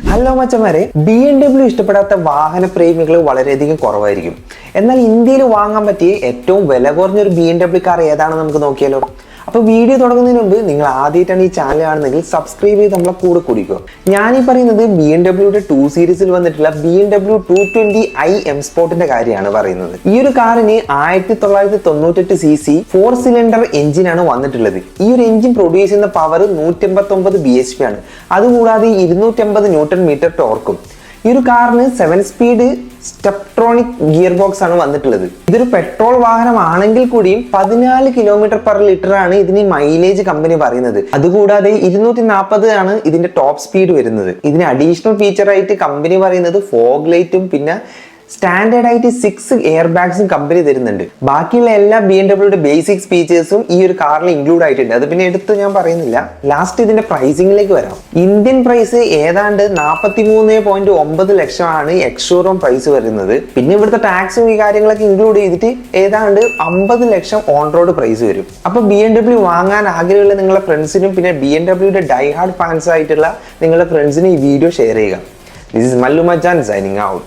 Hello മച്ചന്മാരെ, BMW ഇഷ്ടപ്പെടാത്ത വാഹന പ്രേമികൾ വളരെയധികം കുറവായിരിക്കും. എന്നാൽ ഇന്ത്യയിൽ വാങ്ങാൻ പറ്റിയ ഏറ്റവും വില കുറഞ്ഞൊരു BMW കാർ ഏതാണെന്ന് നമുക്ക് നോക്കിയാലോ. അപ്പോൾ വീഡിയോ തുടങ്ങുന്നതിന് മുമ്പ് നിങ്ങൾ ആദ്യമായിട്ടാണ് ഈ ചാനൽ കാണുന്നതെങ്കിൽ സബ്സ്ക്രൈബ് ചെയ്ത് നമ്മളെ കൂടെ കൂടിക്കുക. ഞാനീ പറയുന്നത് BMW 2 സീരീസിൽ വന്നിട്ടുള്ള BMW 220i M Sportന്റെ കാര്യമാണ് പറയുന്നത്. ഈ ഒരു കാറിന് 1998 cc 4 സിലിണ്ടർ എഞ്ചിനാണ് വന്നിട്ടുള്ളത്. ഈ ഒരു എഞ്ചിൻ പ്രൊഡ്യൂസ് ചെയ്യുന്ന പവർ 189 bhp ആണ്. അതുകൂടാതെ 250 ന്യൂട്ടൺ മീറ്റർ ടോർക്കും. ഈ ഒരു കാറിന് 7 സ്പീഡ് സ്റ്റെപ്ട്രോണിക് ഗിയർ ബോക്സ് ആണ് വന്നിട്ടുള്ളത്. ഇതൊരു പെട്രോൾ വാഹനമാണെങ്കിൽ കൂടിയും 14 km/ലിറ്റർ ആണ് ഇതിന് മൈലേജ് കമ്പനി പറയുന്നത്. അതുകൂടാതെ 240 ആണ് ഇതിന്റെ ടോപ്പ് സ്പീഡ് വരുന്നത്. ഇതിന് അഡീഷണൽ ഫീച്ചർ ആയിട്ട് കമ്പനി പറയുന്നത് ഫോഗ് ലൈറ്റും പിന്നെ സ്റ്റാൻഡേർഡ് ആയിട്ട് 6 എയർ ബാഗ്സും കമ്പനി തരുന്നുണ്ട്. ബാക്കിയുള്ള എല്ലാ BMW ബേസിക് ഫീച്ചേഴ്സും ഈ ഒരു കാറിൽ ഇൻക്ലൂഡ് ആയിട്ടുണ്ട്. അത് പിന്നെ എടുത്ത് ഞാൻ പറയുന്നില്ല. ലാസ്റ്റ് ഇതിന്റെ പ്രൈസിംഗിലേക്ക് വരാം. ഇന്ത്യൻ പ്രൈസ് ഏതാണ്ട് 43.9 ലക്ഷമാണ് എക്സ്-ഷോറൂം പ്രൈസ് വരുന്നത്. പിന്നെ ഇവിടുത്തെ ടാക്സും ഈ കാര്യങ്ങളൊക്കെ ഇൻക്ലൂഡ് ചെയ്തിട്ട് ഏതാണ്ട് 50 ലക്ഷം ഓൺ റോഡ് പ്രൈസ് വരും. അപ്പൊ BMW വാങ്ങാൻ ആഗ്രഹമുള്ള നിങ്ങളുടെ ഫ്രണ്ട്സിനും പിന്നെ BMW ഡൈ ഹാർഡ് ഫാൻസ് ആയിട്ടുള്ള നിങ്ങളുടെ ഫ്രണ്ട്സിന് ഈ വീഡിയോ ഷെയർ ചെയ്യുക. This is Mallu Machan signing out.